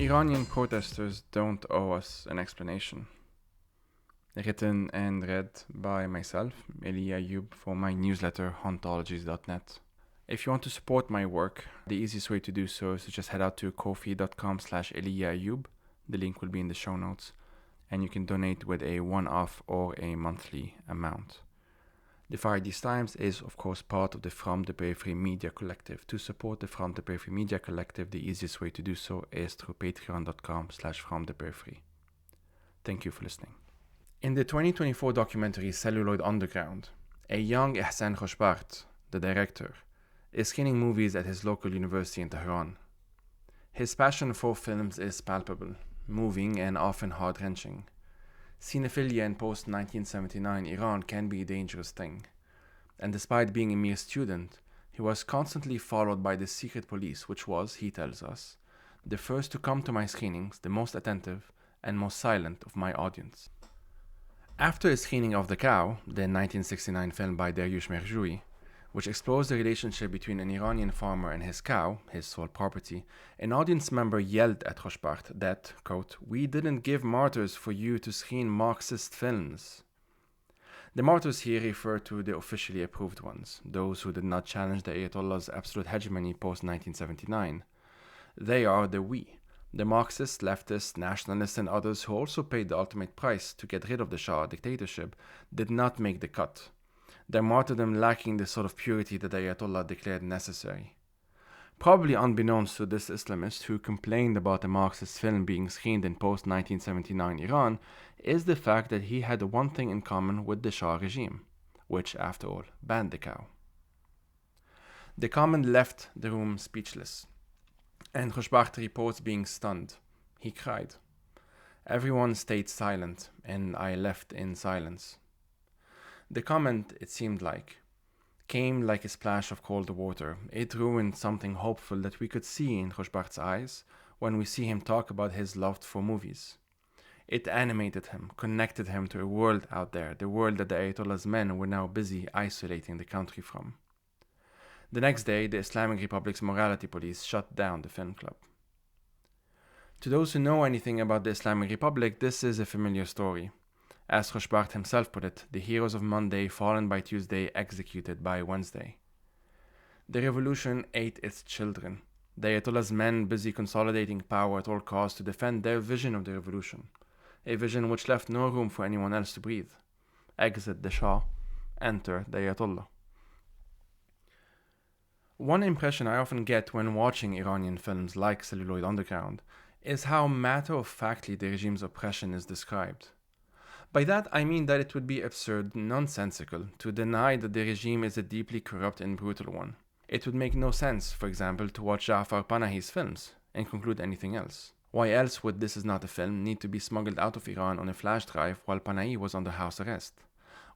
Iranian protesters don't owe us an explanation. Written and read by myself, ayoub, for my newsletter hauntologies.net. If you want to support my work, the easiest way to do so is to just head out to ko-fi.com/ayoub. The link will be in the show notes, and you can donate with a one-off or a monthly amount. The Fire These Times is, of course, part of the From the Periphery Media Collective. To support the From the Periphery Media Collective, the easiest way to do so is through patreon.com/fromtheperiphery. Thank you for listening. In the 2024 documentary Celluloid Underground, a young Ihsan Khoshbakht, the director, is screening movies at his local university in Tehran. His passion for films is palpable, moving, and often heart-wrenching. Cinephilia in post-1979 Iran can be a dangerous thing, and despite being a mere student, he was constantly followed by the secret police, which was, he tells us, the first to come to my screenings, the most attentive, and most silent of my audience. After a screening of The Cow, the 1969 film by Dariush Merjoui, which explores the relationship between an Iranian farmer and his cow, his sole property, an audience member yelled at Khoshbakht that, quote, "We didn't give martyrs for you to screen Marxist films." The martyrs here refer to the officially approved ones, those who did not challenge the Ayatollah's absolute hegemony post-1979. They are the we, the Marxists, leftists, nationalists, and others who also paid the ultimate price to get rid of the Shah dictatorship, did not make the cut. Their martyrdom lacking the sort of purity that the Ayatollah declared necessary. Probably unbeknownst to this Islamist who complained about a Marxist film being screened in post-1979 Iran is the fact that he had one thing in common with the Shah regime, which, after all, banned The Cow. The comment left the room speechless, and Khoshbakht reports being stunned. He cried. Everyone stayed silent, and I left in silence. The comment, it seemed like, came like a splash of cold water. It ruined something hopeful that we could see in Khoshbakht's eyes when we see him talk about his love for movies. It animated him, connected him to a world out there, the world that the Ayatollah's men were now busy isolating the country from. The next day, the Islamic Republic's morality police shut down the film club. To those who know anything about the Islamic Republic, this is a familiar story. As Khoshbakht himself put it, the heroes of Monday fallen by Tuesday, executed by Wednesday. The revolution ate its children. The Ayatollah's men busy consolidating power at all costs to defend their vision of the revolution, a vision which left no room for anyone else to breathe. Exit the Shah, enter the Ayatollah. One impression I often get when watching Iranian films like Celluloid Underground is how matter-of-factly the regime's oppression is described. By that, I mean that it would be absurd, nonsensical, to deny that the regime is a deeply corrupt and brutal one. It would make no sense, for example, to watch Ja'far Panahi's films and conclude anything else. Why else would This Is Not a Film need to be smuggled out of Iran on a flash drive while Panahi was under house arrest?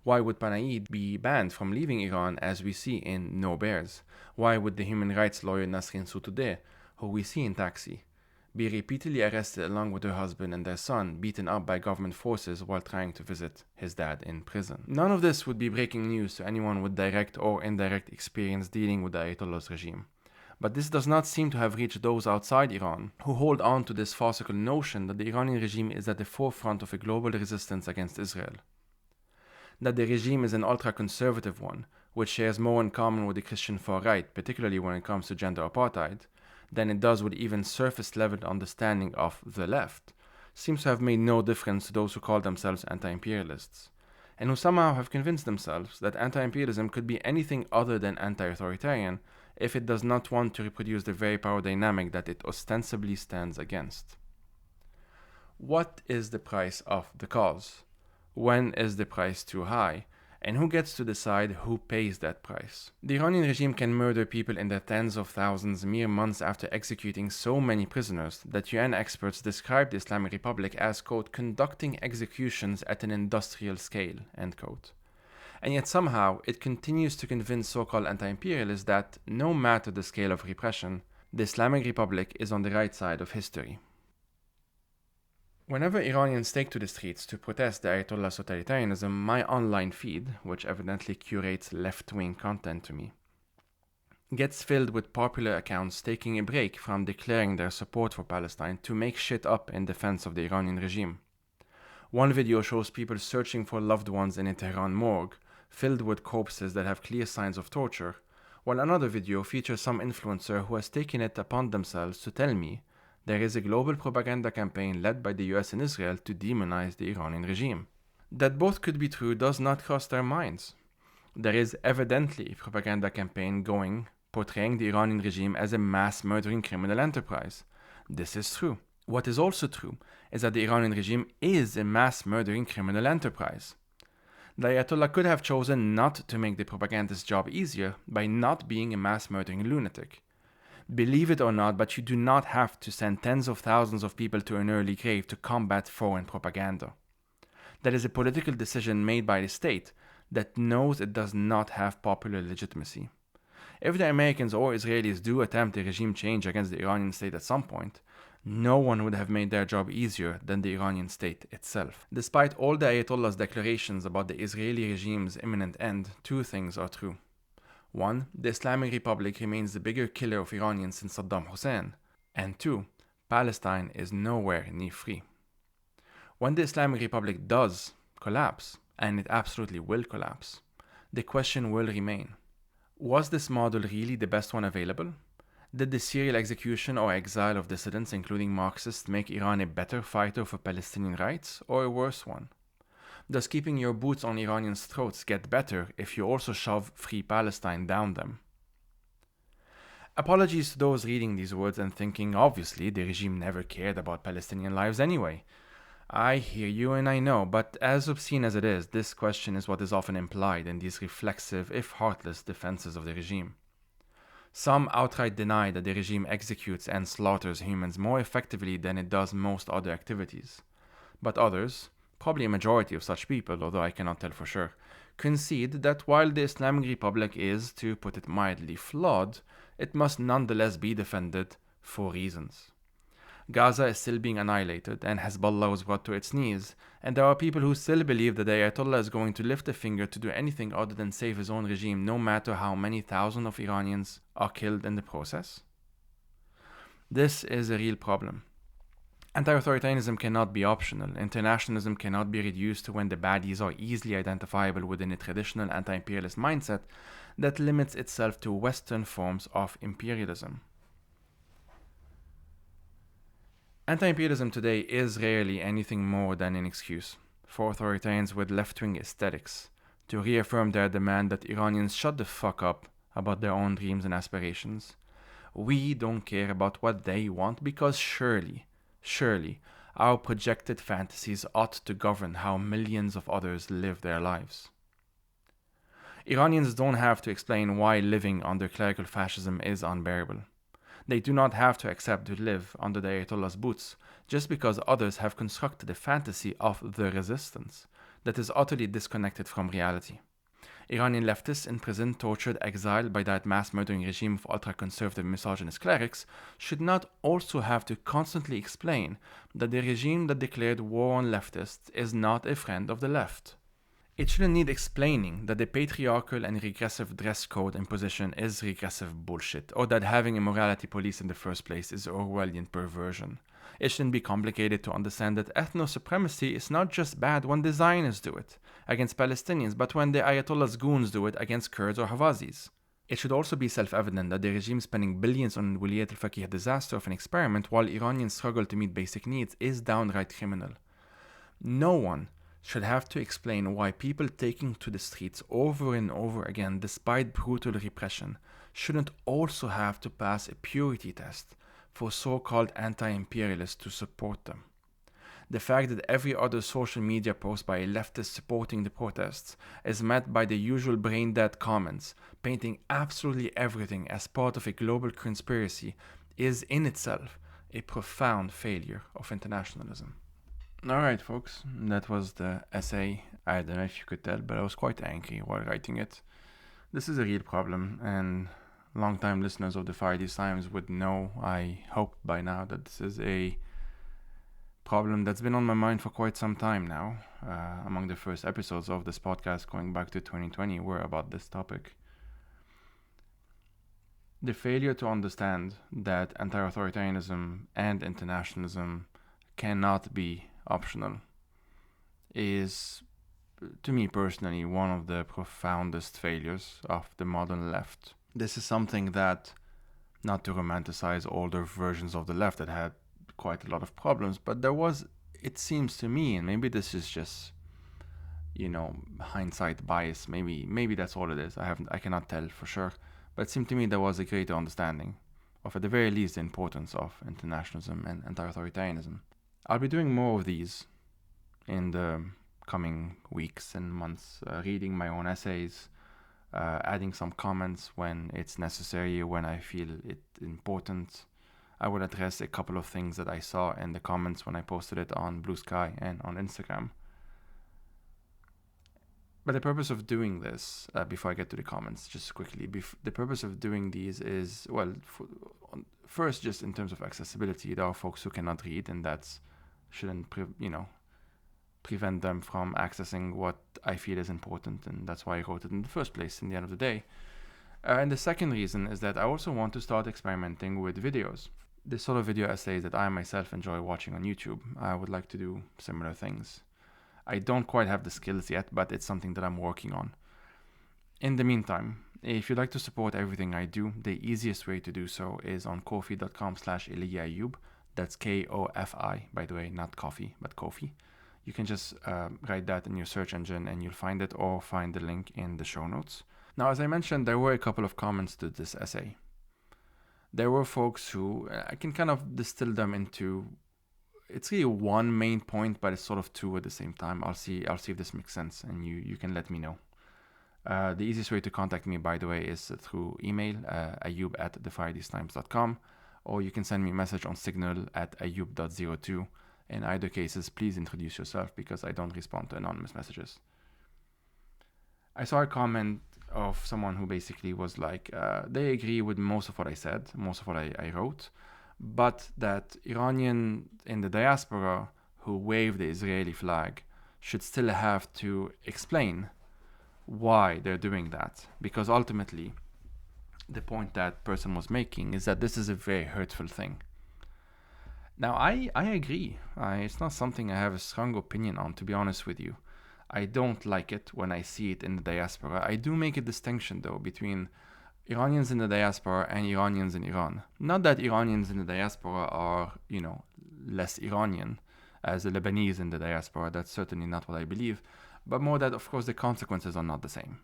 Why would Panahi be banned from leaving Iran as we see in No Bears? Why would the human rights lawyer Nasrin Sotoudeh, who we see in Taxi, be repeatedly arrested along with her husband and their son, beaten up by government forces while trying to visit his dad in prison? None of this would be breaking news to anyone with direct or indirect experience dealing with the Ayatollah's regime. But this does not seem to have reached those outside Iran, who hold on to this farcical notion that the Iranian regime is at the forefront of a global resistance against Israel. That the regime is an ultra-conservative one, which shares more in common with the Christian far-right, particularly when it comes to gender apartheid, than it does with even surface-level understanding of the left, seems to have made no difference to those who call themselves anti-imperialists, and who somehow have convinced themselves that anti-imperialism could be anything other than anti-authoritarian if it does not want to reproduce the very power dynamic that it ostensibly stands against. What is the price of the cause? When is the price too high? And who gets to decide who pays that price? The Iranian regime can murder people in their tens of thousands mere months after executing so many prisoners that UN experts describe the Islamic Republic as, quote, conducting executions at an industrial scale, end quote. And yet somehow it continues to convince so-called anti-imperialists that, no matter the scale of repression, the Islamic Republic is on the right side of history. Whenever Iranians take to the streets to protest the Ayatollah's totalitarianism, my online feed, which evidently curates left-wing content to me, gets filled with popular accounts taking a break from declaring their support for Palestine to make shit up in defense of the Iranian regime. One video shows people searching for loved ones in a Tehran morgue, filled with corpses that have clear signs of torture, while another video features some influencer who has taken it upon themselves to tell me there is a global propaganda campaign led by the US and Israel to demonize the Iranian regime. That both could be true does not cross their minds. There is evidently a propaganda campaign going portraying the Iranian regime as a mass murdering criminal enterprise. This is true. What is also true is that the Iranian regime is a mass murdering criminal enterprise. The Ayatollah could have chosen not to make the propagandist's job easier by not being a mass murdering lunatic. Believe it or not, but you do not have to send tens of thousands of people to an early grave to combat foreign propaganda. That is a political decision made by the state that knows it does not have popular legitimacy. If the Americans or Israelis do attempt a regime change against the Iranian state at some point, no one would have made their job easier than the Iranian state itself. Despite all the Ayatollah's declarations about the Israeli regime's imminent end, two things are true. One, the Islamic Republic remains the bigger killer of Iranians since Saddam Hussein. And two, Palestine is nowhere near free. When the Islamic Republic does collapse, and it absolutely will collapse, the question will remain. Was this model really the best one available? Did the serial execution or exile of dissidents, including Marxists, make Iran a better fighter for Palestinian rights, or a worse one? Does keeping your boots on Iranians' throats get better if you also shove Free Palestine down them? Apologies to those reading these words and thinking, obviously, the regime never cared about Palestinian lives anyway. I hear you and I know, but as obscene as it is, this question is what is often implied in these reflexive, if heartless, defenses of the regime. Some outright deny that the regime executes and slaughters humans more effectively than it does most other activities. But others, probably a majority of such people, although I cannot tell for sure, concede that while the Islamic Republic is, to put it mildly, flawed, it must nonetheless be defended for reasons. Gaza is still being annihilated, and Hezbollah was brought to its knees, and there are people who still believe that the Ayatollah is going to lift a finger to do anything other than save his own regime, no matter how many thousands of Iranians are killed in the process. This is a real problem. Anti-authoritarianism cannot be optional. Internationalism cannot be reduced to when the baddies are easily identifiable within a traditional anti-imperialist mindset that limits itself to Western forms of imperialism. Anti-imperialism today is rarely anything more than an excuse for authoritarians with left-wing aesthetics to reaffirm their demand that Iranians shut the fuck up about their own dreams and aspirations. We don't care about what they want because surely, our projected fantasies ought to govern how millions of others live their lives. Iranians don't have to explain why living under clerical fascism is unbearable. They do not have to accept to live under the Ayatollah's boots just because others have constructed a fantasy of the resistance that is utterly disconnected from reality. Iranian leftists imprisoned, tortured, exiled by that mass-murdering regime of ultra-conservative misogynist clerics should not also have to constantly explain that the regime that declared war on leftists is not a friend of the left. It shouldn't need explaining that the patriarchal and regressive dress code imposition is regressive bullshit, or that having a morality police in the first place is Orwellian perversion. It shouldn't be complicated to understand that ethno-supremacy is not just bad when the Zionists do it against Palestinians, but when the Ayatollah's goons do it against Kurds or Hawazis. It should also be self-evident that the regime spending billions on Wilayat al-Faqih disaster of an experiment while Iranians struggle to meet basic needs is downright criminal. No one should have to explain why people taking to the streets over and over again despite brutal repression shouldn't also have to pass a purity test for so-called anti-imperialists to support them. The fact that every other social media post by a leftist supporting the protests is met by the usual brain-dead comments, painting absolutely everything as part of a global conspiracy, is in itself a profound failure of internationalism. Alright folks, that was the essay. I don't know if you could tell, but I was quite angry while writing it. This is a real problem, and long-time listeners of the Fire These Times would know, I hope by now, that this is a problem that's been on my mind for quite some time now. Among the first episodes of this podcast going back to 2020 were about this topic. The failure to understand that anti-authoritarianism and internationalism cannot be optional is, to me personally, one of the profoundest failures of the modern left. This is something that, not to romanticize older versions of the left that had quite a lot of problems, but there was, it seems to me, and maybe this is just, hindsight bias. Maybe that's all it is. I cannot tell for sure, but it seemed to me there was a greater understanding of, at the very least, the importance of internationalism and anti-authoritarianism. I'll be doing more of these in the coming weeks and months, reading my own essays, adding some comments when it's necessary, when I feel it important. I will address a couple of things that I saw in the comments when I posted it on Blue Sky and on Instagram. But the purpose of doing this, before I get to the comments, just quickly, the purpose of doing these is, well, first, just in terms of accessibility, there are folks who cannot read, and that shouldn't, prevent them from accessing what I feel is important, and that's why I wrote it in the first place, in the end of the day. And the second reason is that I also want to start experimenting with videos. The sort of video essays that I myself enjoy watching on YouTube, I would like to do similar things. I don't quite have the skills yet, but it's something that I'm working on. In the meantime, if you'd like to support everything I do, the easiest way to do so is on ko-fi.com/ayoub. That's Kofi, by the way, not coffee, but Kofi. You can just write that in your search engine and you'll find it, or find the link in the show notes. Now, as I mentioned, there were a couple of comments to this essay. There were folks who, I can kind of distill them into, it's really one main point, but it's sort of two at the same time. I'll see if this makes sense, and you can let me know. The easiest way to contact me, by the way, is through email, ayoub@thefridaystimes.com, or you can send me a message on Signal at ayoub.02. In either cases, please introduce yourself, because I don't respond to anonymous messages. I saw a comment of someone who basically was like, they agree with most of what I said, most of what I wrote, but that Iranian in the diaspora who wave the Israeli flag should still have to explain why they're doing that. Because ultimately, the point that person was making is that this is a very hurtful thing. Now, I agree. It's not something I have a strong opinion on, to be honest with you. I don't like it when I see it in the diaspora. I do make a distinction, though, between Iranians in the diaspora and Iranians in Iran. Not that Iranians in the diaspora are, less Iranian as the Lebanese in the diaspora. That's certainly not what I believe. But more that, of course, the consequences are not the same.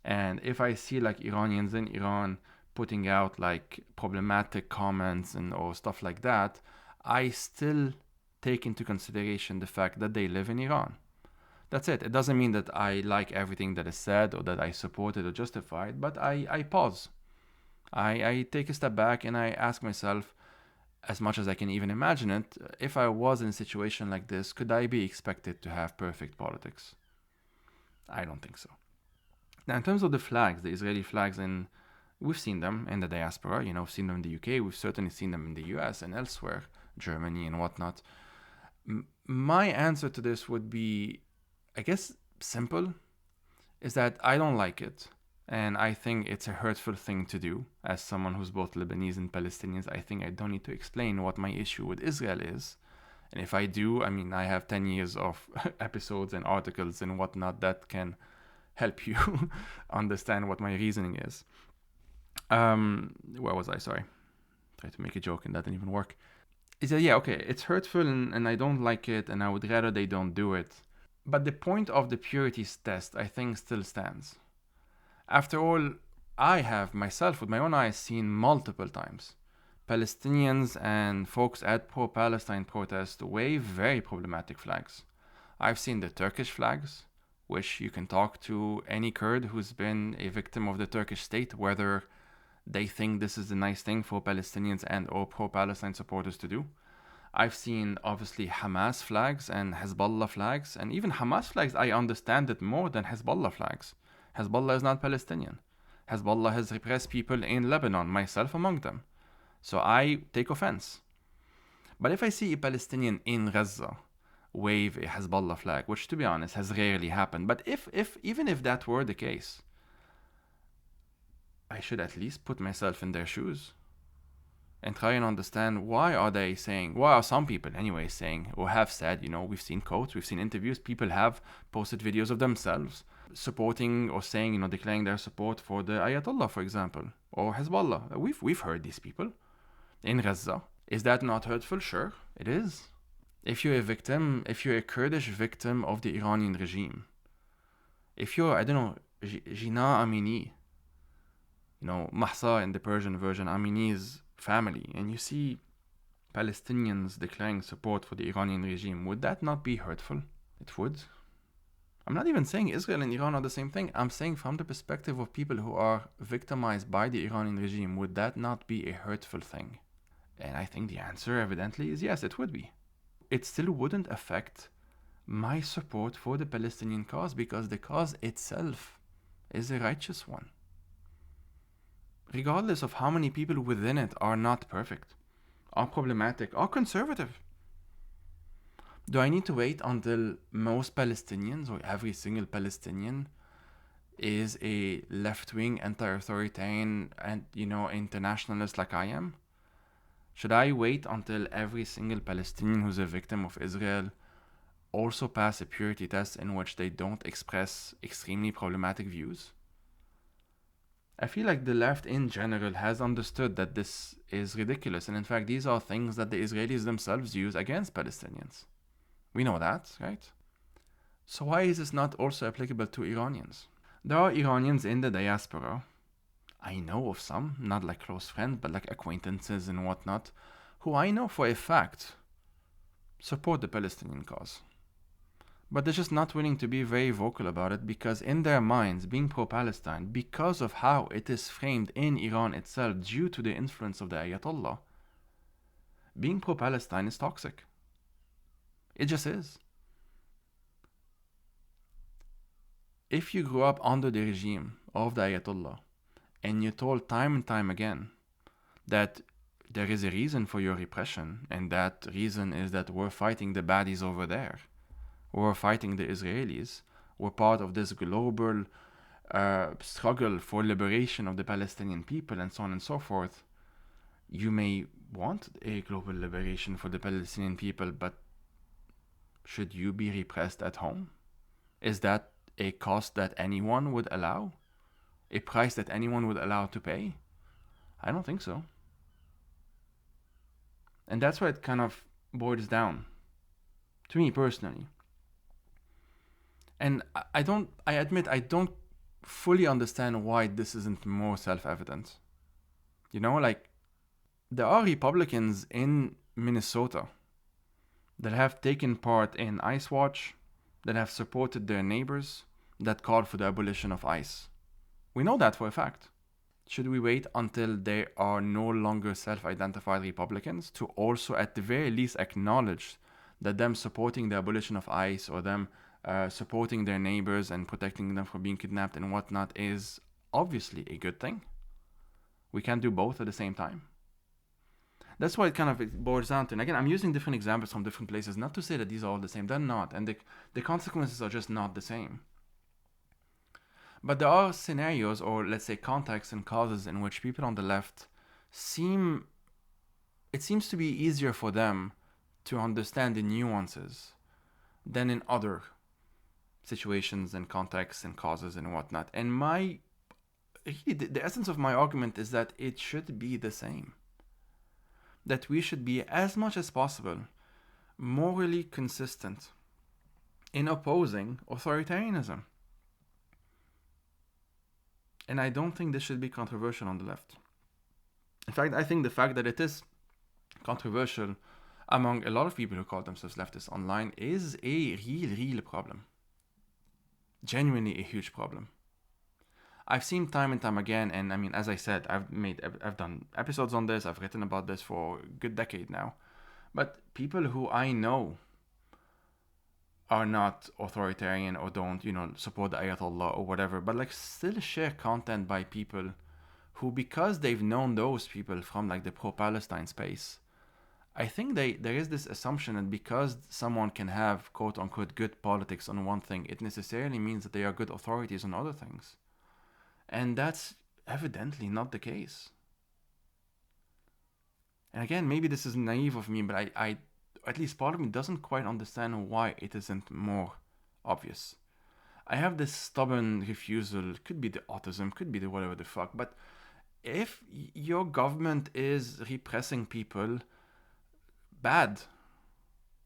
And if I see like Iranians in Iran putting out like problematic comments or stuff like that, I still take into consideration the fact that they live in Iran. That's it. It doesn't mean that I like everything that is said or that I support it or justify it, but I pause. I take a step back and I ask myself, as much as I can even imagine it, if I was in a situation like this, could I be expected to have perfect politics? I don't think so. Now, in terms of the flags, the Israeli flags, we've seen them in the diaspora, we've seen them in the UK, we've certainly seen them in the US and elsewhere, Germany and whatnot. My answer to this would be, I guess, simple, is that I don't like it. And I think it's a hurtful thing to do. As someone who's both Lebanese and Palestinian, I think I don't need to explain what my issue with Israel is. And if I do, I have 10 years of episodes and articles and whatnot that can help you understand what my reasoning is. Where was I? Sorry. Tried to make a joke and that didn't even work. Is that, yeah, okay, it's hurtful and I don't like it and I would rather they don't do it. But the point of the purities test, I think, still stands. After all, I have myself, with my own eyes, seen multiple times Palestinians and folks at pro-Palestine protests wave very problematic flags. I've seen the Turkish flags, which you can talk to any Kurd who's been a victim of the Turkish state, whether they think this is a nice thing for Palestinians and or pro-Palestine supporters to do. I've seen, obviously, Hamas flags and Hezbollah flags, and even Hamas flags, I understand it more than Hezbollah flags. Hezbollah is not Palestinian. Hezbollah has repressed people in Lebanon, myself among them. So I take offense. But if I see a Palestinian in Gaza wave a Hezbollah flag, which, to be honest, has rarely happened, but even if that were the case, I should at least put myself in their shoes and try and understand why are some people anyway saying, or have said, we've seen quotes, we've seen interviews, people have posted videos of themselves supporting or saying, declaring their support for the Ayatollah, for example, or Hezbollah. We've heard these people in Gaza. Is that not hurtful? Sure, it is. If you're a Kurdish victim of the Iranian regime, if you're, I don't know, Jina Amini, Mahsa in the Persian version, Amini's family, and you see Palestinians declaring support for the Iranian regime, would that not be hurtful? It would. I'm not even saying Israel and Iran are the same thing. I'm saying from the perspective of people who are victimized by the Iranian regime, would that not be a hurtful thing? And I think the answer evidently is yes, it would be. It still wouldn't affect my support for the Palestinian cause because the cause itself is a righteous one. Regardless of how many people within it are not perfect, are problematic, are conservative. Do I need to wait until most Palestinians or every single Palestinian is a left-wing, anti-authoritarian and, internationalist like I am? Should I wait until every single Palestinian who's a victim of Israel also pass a purity test in which they don't express extremely problematic views? I feel like the left in general has understood that this is ridiculous, and in fact these are things that the Israelis themselves use against Palestinians. We know that, right? So why is this not also applicable to Iranians? There are Iranians in the diaspora, I know of some, not like close friends, but like acquaintances and whatnot, who I know for a fact support the Palestinian cause. But they're just not willing to be very vocal about it because in their minds, being pro-Palestine, because of how it is framed in Iran itself due to the influence of the Ayatollah, being pro-Palestine is toxic. It just is. If you grew up under the regime of the Ayatollah and you're told time and time again that there is a reason for your repression, and that reason is that we're fighting the baddies over there, we're fighting the Israelis, we're part of this global struggle for liberation of the Palestinian people, and so on and so forth, you may want a global liberation for the Palestinian people, but should you be repressed at home? Is that a cost that anyone would allow? A price that anyone would allow to pay? I don't think so. And that's why it kind of boils down, to me personally. And I admit I don't fully understand why this isn't more self-evident. There are Republicans in Minnesota that have taken part in ICE Watch, that have supported their neighbors, that called for the abolition of ICE. We know that for a fact. Should we wait until they are no longer self-identified Republicans to also at the very least acknowledge that them supporting the abolition of ICE or them supporting their neighbors and protecting them from being kidnapped and whatnot is obviously a good thing? We can't do both at the same time. That's why it boils down to. And again, I'm using different examples from different places, not to say that these are all the same. They're not. And the consequences are just not the same. But there are scenarios, or let's say contexts and causes, in which people on the left seems to be easier for them to understand the nuances than in other situations and contexts and causes and whatnot. And the essence of my argument is that it should be the same. That we should be, as much as possible, morally consistent in opposing authoritarianism. And I don't think this should be controversial on the left. In fact, I think the fact that it is controversial among a lot of people who call themselves leftists online is a real problem. Genuinely a huge problem. I've seen time and time again, and I mean, as I said, I've done episodes on this, I've written about this for a good decade now. But people who I know are not authoritarian or don't, support the Ayatollah or whatever, but still share content by people who, because they've known those people from the pro-Palestine space, I think there is this assumption that because someone can have quote unquote good politics on one thing, it necessarily means that they are good authorities on other things. And that's evidently not the case. And again, maybe this is naive of me, but I at least part of me doesn't quite understand why it isn't more obvious. I have this stubborn refusal, could be the autism, could be the whatever the fuck, but if your government is repressing people, bad.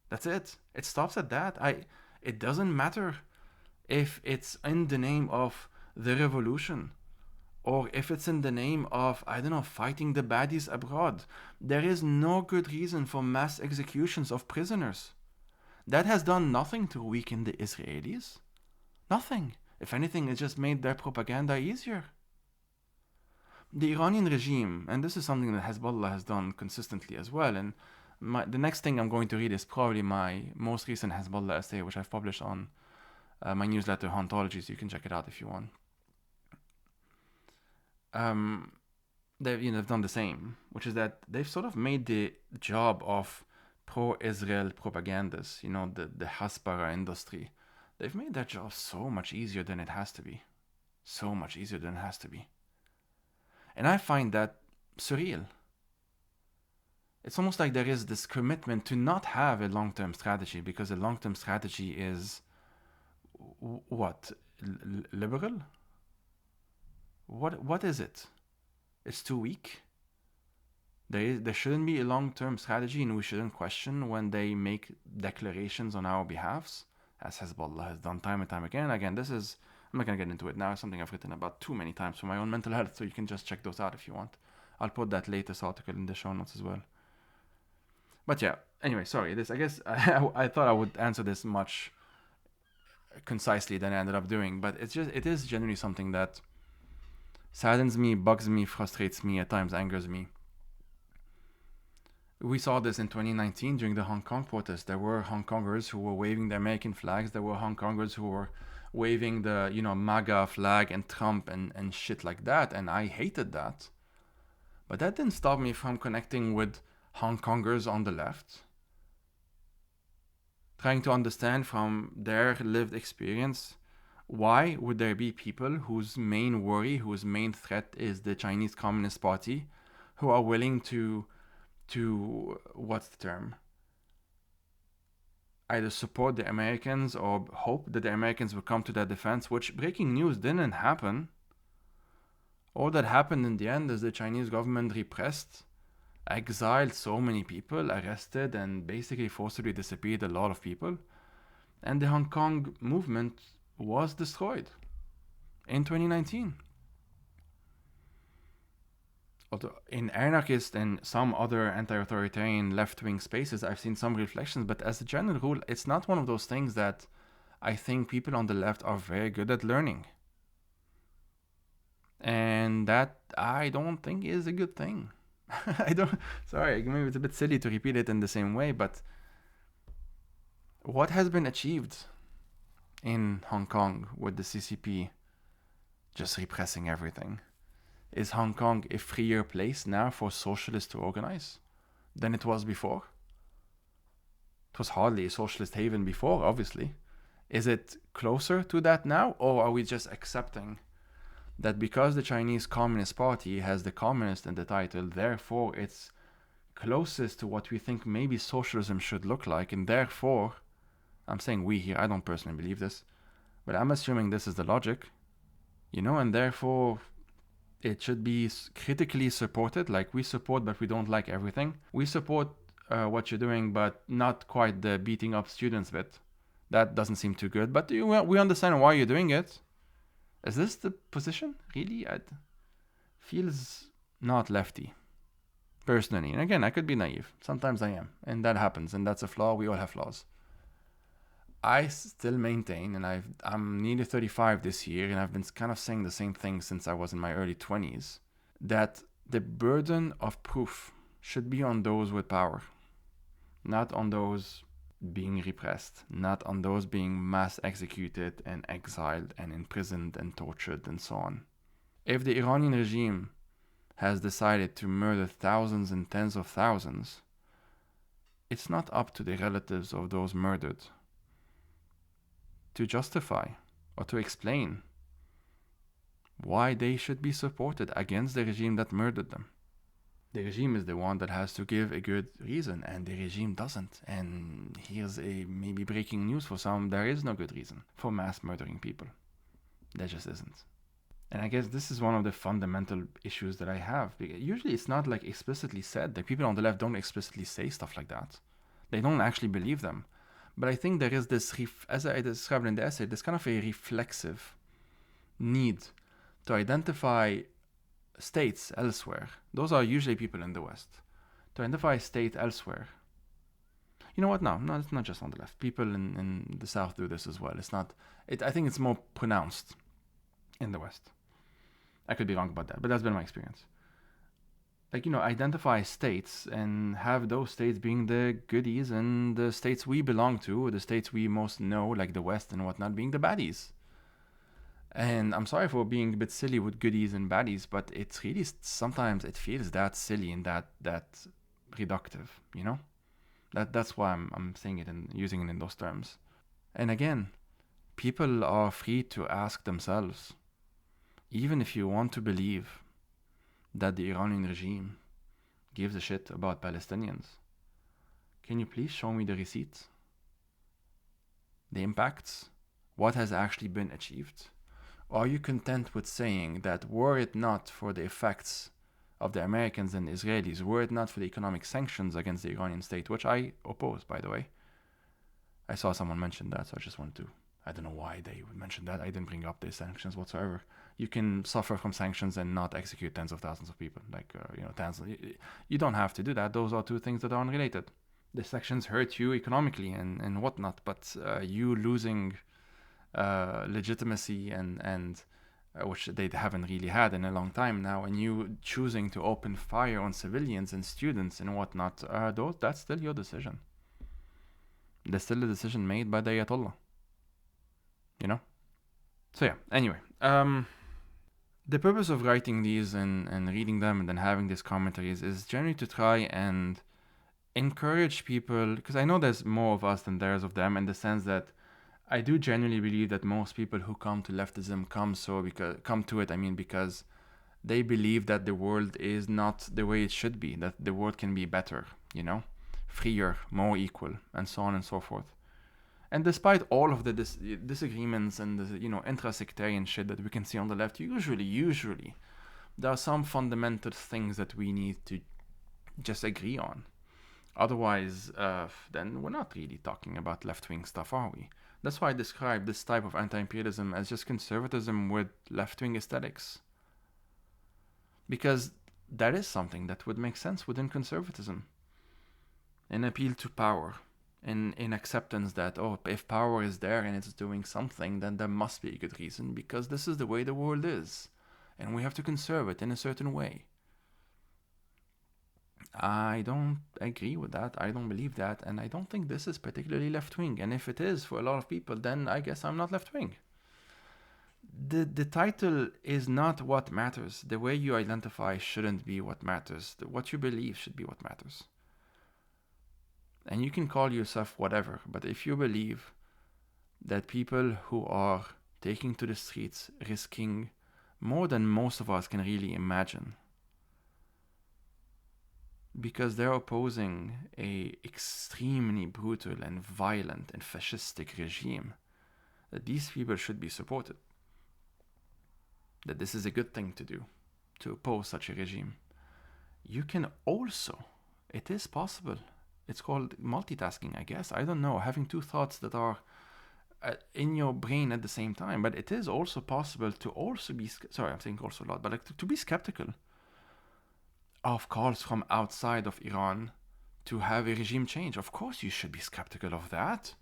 That's it. It stops at that. It doesn't matter if it's in the name of the revolution or if it's in the name of, I don't know, fighting the baddies abroad. There is no good reason for mass executions of prisoners. That has done nothing to weaken the Israelis. Nothing. If anything, it just made their propaganda easier. The Iranian regime, and this is something that Hezbollah has done consistently as well, and the next thing I'm going to read is probably my most recent Hezbollah essay, which I've published on my newsletter, Hauntology, so you can check it out if you want. They've done the same, which is that they've sort of made the job of pro-Israel propagandists, the Hasbara industry, they've made that job so much easier than it has to be. So much easier than it has to be. And I find that surreal. It's almost like there is this commitment to not have a long-term strategy, because a long-term strategy is what? Liberal? What is it? It's too weak. There shouldn't be a long-term strategy, and we shouldn't question when they make declarations on our behalfs, as Hezbollah has done time and time again. Again, I'm not going to get into it now. It's something I've written about too many times for my own mental health, so you can just check those out if you want. I'll put that latest article in the show notes as well. But yeah, anyway, sorry. I guess I thought I would answer this much concisely than I ended up doing, but it is genuinely something that saddens me, bugs me, frustrates me, at times angers me. We saw this in 2019 during the Hong Kong protests. There were Hong Kongers who were waving their American flags. There were Hong Kongers who were waving the, MAGA flag and Trump and shit like that. And I hated that. But that didn't stop me from connecting with Hong Kongers on the left, trying to understand from their lived experience, why would there be people whose main worry, whose main threat is the Chinese Communist Party, who are willing to what's the term? Either support the Americans or hope that the Americans will come to their defense, which, breaking news, didn't happen. All that happened in the end is the Chinese government repressed, exiled so many people, arrested, and basically forcibly disappeared a lot of people. And the Hong Kong movement was destroyed in 2019. Although in anarchist and some other anti-authoritarian left-wing spaces, I've seen some reflections, but as a general rule, it's not one of those things that I think people on the left are very good at learning. And that I don't think is a good thing. Sorry, maybe it's a bit silly to repeat it in the same way, but what has been achieved in Hong Kong with the CCP just repressing everything? Is Hong Kong a freer place now for socialists to organize than it was before? It was hardly a socialist haven before, obviously. Is it closer to that now, or are we just accepting that because the Chinese Communist Party has the communist in the title, therefore it's closest to what we think maybe socialism should look like, and therefore, I'm saying we here, I don't personally believe this, but I'm assuming this is the logic, and therefore it should be critically supported. Like, we support, but we don't like everything. We support what you're doing, but not quite the beating up students bit. That doesn't seem too good, but we understand why you're doing it. Is this the position? Really? It feels not lefty, personally. And again, I could be naive. Sometimes I am. And that happens. And that's a flaw. We all have flaws. I still maintain, and I'm nearly 35 this year, and I've been kind of saying the same thing since I was in my early 20s, that the burden of proof should be on those with power, not on those being repressed, not on those being mass executed and exiled and imprisoned and tortured and so on. If the Iranian regime has decided to murder thousands and tens of thousands, it's not up to the relatives of those murdered to justify or to explain why they should be supported against the regime that murdered them. The regime is the one that has to give a good reason, and the regime doesn't. And here's a maybe breaking news for some: there is no good reason for mass murdering people. There just isn't. And I guess this is one of the fundamental issues that I have. Usually it's not like explicitly said. The people on the left don't explicitly say stuff like that. They don't actually believe them. But I think there is this, as I described in the essay, this kind of a reflexive need to identify states elsewhere. Those are usually people in the West. To identify a state elsewhere. You know what? No, it's not just on the left. People in the South do this as well. I think it's more pronounced in the West. I could be wrong about that, but that's been my experience. Like, identify states and have those states being the goodies and the states we belong to, the states we most know, like the West and whatnot, being the baddies. And I'm sorry for being a bit silly with goodies and baddies, but it's really, sometimes it feels that silly and that reductive, That's why I'm saying it and using it in those terms. And again, people are free to ask themselves, even if you want to believe that the Iranian regime gives a shit about Palestinians, can you please show me the receipts? The impacts? What has actually been achieved? Are you content with saying that were it not for the effects of the Americans and Israelis, were it not for the economic sanctions against the Iranian state, which I oppose, by the way? I saw someone mention that, so I just wanted to, I don't know why they would mention that. I didn't bring up the sanctions whatsoever. You can suffer from sanctions and not execute tens of thousands of people. You don't have to do that. Those are two things that are unrelated. The sanctions hurt you economically and whatnot, but you losing legitimacy and which they haven't really had in a long time now, and you choosing to open fire on civilians and students and whatnot, that's still your decision. That's still a decision made by the Ayatollah. So yeah, anyway. The purpose of writing these and reading them and then having these commentaries is generally to try and encourage people, because I know there's more of us than there's of them, in the sense that I do genuinely believe that most people who come to leftism come to it because they believe that the world is not the way it should be, that the world can be better, freer, more equal, and so on and so forth. And despite all of the disagreements and the intra-sectarian shit that we can see on the left, usually there are some fundamental things that we need to just agree on. Otherwise, then we're not really talking about left-wing stuff, are we? That's why I describe this type of anti-imperialism as just conservatism with left-wing aesthetics. Because that is something that would make sense within conservatism. An appeal to power. In acceptance that, if power is there and it's doing something, then there must be a good reason, because this is the way the world is, and we have to conserve it in a certain way. I don't agree with that. I don't believe that, and I don't think this is particularly left-wing. And if it is for a lot of people, then I guess I'm not left-wing. The title is not what matters. The way you identify shouldn't be what matters. What you believe should be what matters. And you can call yourself whatever, but if you believe that people who are taking to the streets, risking more than most of us can really imagine, because they're opposing a extremely brutal and violent and fascistic regime, that these people should be supported. That this is a good thing to do, to oppose such a regime. You can also, it is possible, it's called multitasking, I guess. I don't know, having two thoughts that are in your brain at the same time. But it is also possible to also be, sorry, I'm saying also a lot, but to be skeptical of calls from outside of Iran to have a regime change. Of course you should be skeptical of that.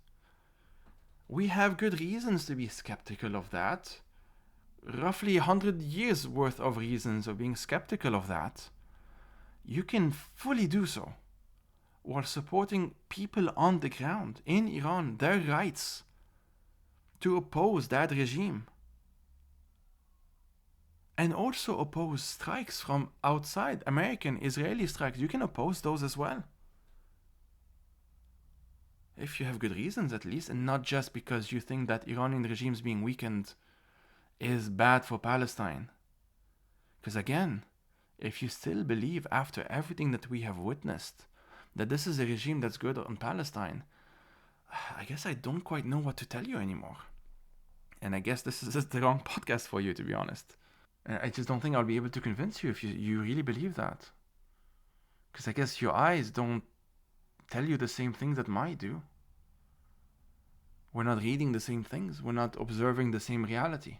We have good reasons to be skeptical of that. Roughly 100 years worth of reasons of being skeptical of that. You can fully do so while supporting people on the ground in Iran, their rights to oppose that regime. And also oppose strikes from outside, American, Israeli strikes. You can oppose those as well. If you have good reasons, at least, and not just because you think that Iranian regime is being weakened is bad for Palestine. Because again, if you still believe after everything that we have witnessed that this is a regime that's good on Palestine, I guess I don't quite know what to tell you anymore. And I guess this is just the wrong podcast for you, to be honest. And I just don't think I'll be able to convince you if you really believe that. Because I guess your eyes don't tell you the same things that mine do. We're not reading the same things. We're not observing the same reality.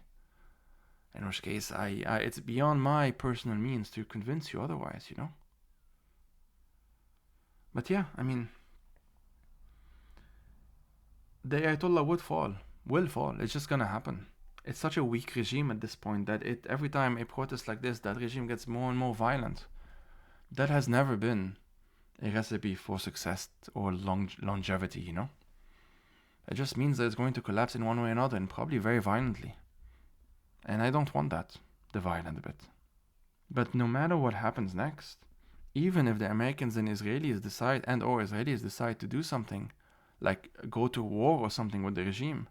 In which case, it's beyond my personal means to convince you otherwise, you know? But yeah, I mean, the Ayatollah will fall. It's just gonna happen. It's such a weak regime at this point that every time a protest like this, that regime gets more and more violent. That has never been a recipe for success or longevity, you know? It just means that it's going to collapse in one way or another, and probably very violently. And I don't want that, the violent bit. But no matter what happens next, even if the Americans and Israelis decide to do something, like go to war or something with the regime,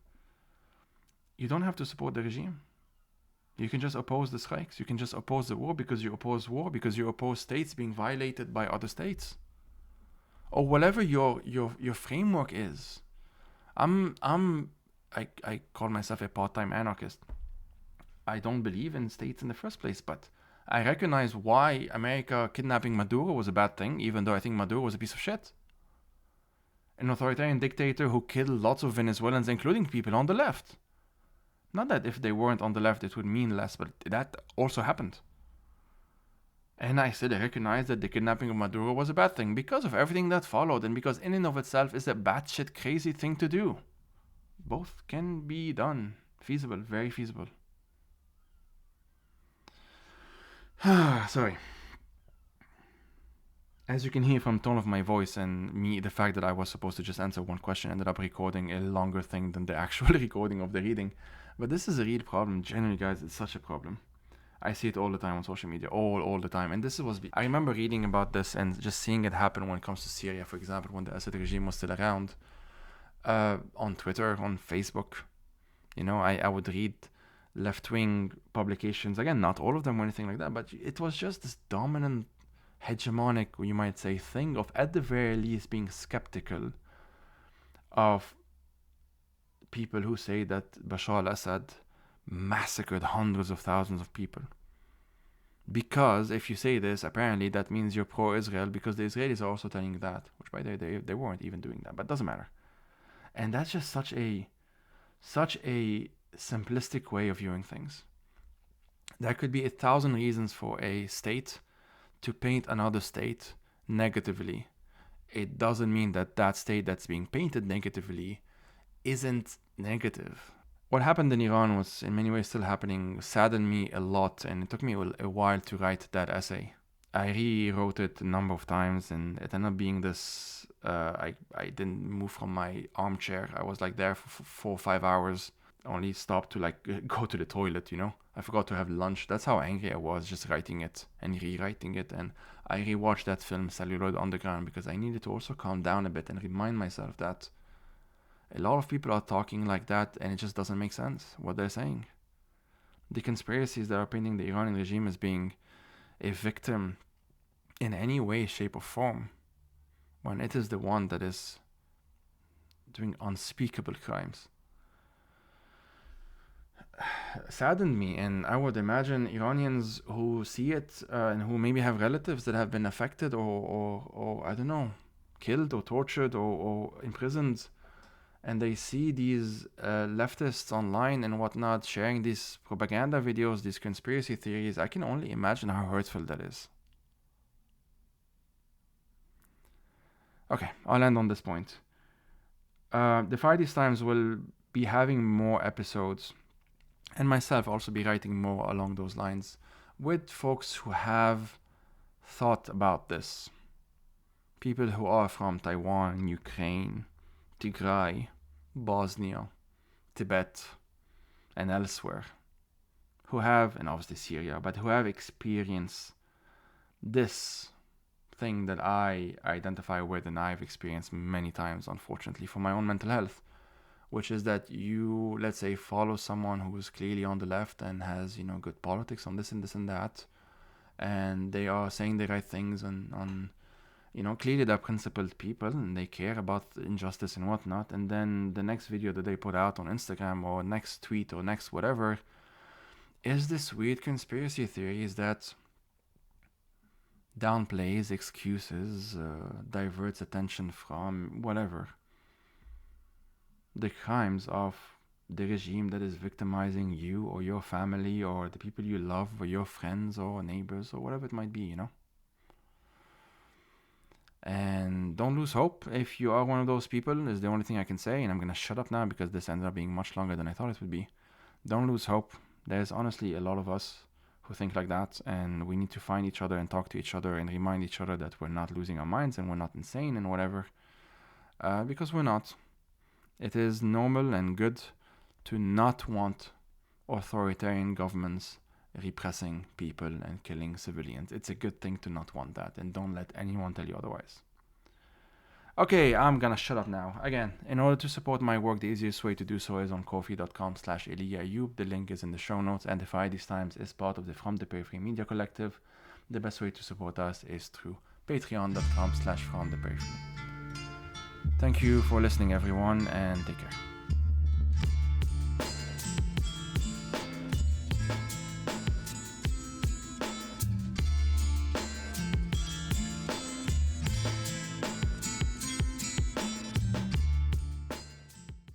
you don't have to support the regime. You can just oppose the strikes. You can just oppose the war because you oppose states being violated by other states, or whatever your framework is. I call myself a part-time anarchist. I don't believe in states in the first place, but I recognize why America kidnapping Maduro was a bad thing, even though I think Maduro was a piece of shit. An authoritarian dictator who killed lots of Venezuelans, including people on the left. Not that if they weren't on the left it would mean less, but that also happened. And I still recognize that the kidnapping of Maduro was a bad thing because of everything that followed, and because in and of itself is a batshit crazy thing to do. Both can be done. Feasible, very feasible. Sorry. As you can hear from the tone of my voice and me, the fact that I was supposed to just answer one question ended up recording a longer thing than the actual recording of the reading. But this is a real problem. Generally, guys, it's such a problem. I see it all the time on social media, all the time. And this was, I remember reading about this and just seeing it happen when it comes to Syria, for example, when the Assad regime was still around, on Twitter, on Facebook. You know, I would read left-wing publications, again, not all of them or anything like that, but it was just this dominant, hegemonic, you might say, thing of, at the very least, being skeptical of people who say that Bashar al-Assad massacred hundreds of thousands of people. Because if you say this, apparently that means you're pro-Israel, because the Israelis are also telling you that, which by the way, they weren't even doing that, but it doesn't matter. And that's just such a simplistic way of viewing things. There could be 1,000 reasons for a state to paint another state negatively. It doesn't mean that that state that's being painted negatively isn't negative. What happened in Iran was in many ways still happening, saddened me a lot, and it took me a while to write that essay. I rewrote it a number of times, and it ended up being this, I didn't move from my armchair. I was like there for 4 or 5 hours, only stopped to like go to the toilet, you know. I forgot to have lunch. That's how angry I was just writing it and rewriting it. And I rewatched that film, Celluloid Underground, because I needed to also calm down a bit and remind myself that a lot of people are talking like that, and it just doesn't make sense what they're saying. The conspiracies that are painting the Iranian regime as being a victim in any way, shape, or form, when it is the one that is doing unspeakable crimes, saddened me. And I would imagine Iranians who see it and who maybe have relatives that have been affected or I don't know, killed or tortured or imprisoned, and they see these leftists online and whatnot sharing these propaganda videos, these conspiracy theories. I can only imagine how hurtful that is. Okay, I'll end on this point. The Fridays Times will be having more episodes, and myself also be writing more along those lines, with folks who have thought about this. People who are from Taiwan, Ukraine, Tigray, Bosnia, Tibet, and elsewhere, who have, and obviously Syria, but who have experienced this thing that I identify with and I've experienced many times, unfortunately, for my own mental health, which is that you, let's say, follow someone who is clearly on the left and has, good politics on this and this and that, and they are saying the right things on clearly they're principled people and they care about injustice and whatnot, and then the next video that they put out on Instagram or next tweet or next whatever is this weird conspiracy theories that downplays, excuses, diverts attention from whatever the crimes of the regime that is victimizing you or your family or the people you love or your friends or neighbors or whatever it might be, And don't lose hope if you are one of those people, is the only thing I can say, and I'm going to shut up now because this ended up being much longer than I thought it would be. Don't lose hope. There's honestly a lot of us who think like that, and we need to find each other and talk to each other and remind each other that we're not losing our minds and we're not insane and whatever, because we're not. It is normal and good to not want authoritarian governments repressing people and killing civilians. It's a good thing to not want that, and don't let anyone tell you otherwise. Okay, I'm gonna shut up now. Again, in order to support my work, the easiest way to do so is on ko-fi.com/ayoub. The link is in the show notes, and Defy These Times is part of the From the Periphery Media Collective. The best way to support us is through patreon.com/fromtheperiphery. Thank you for listening, everyone, and take care.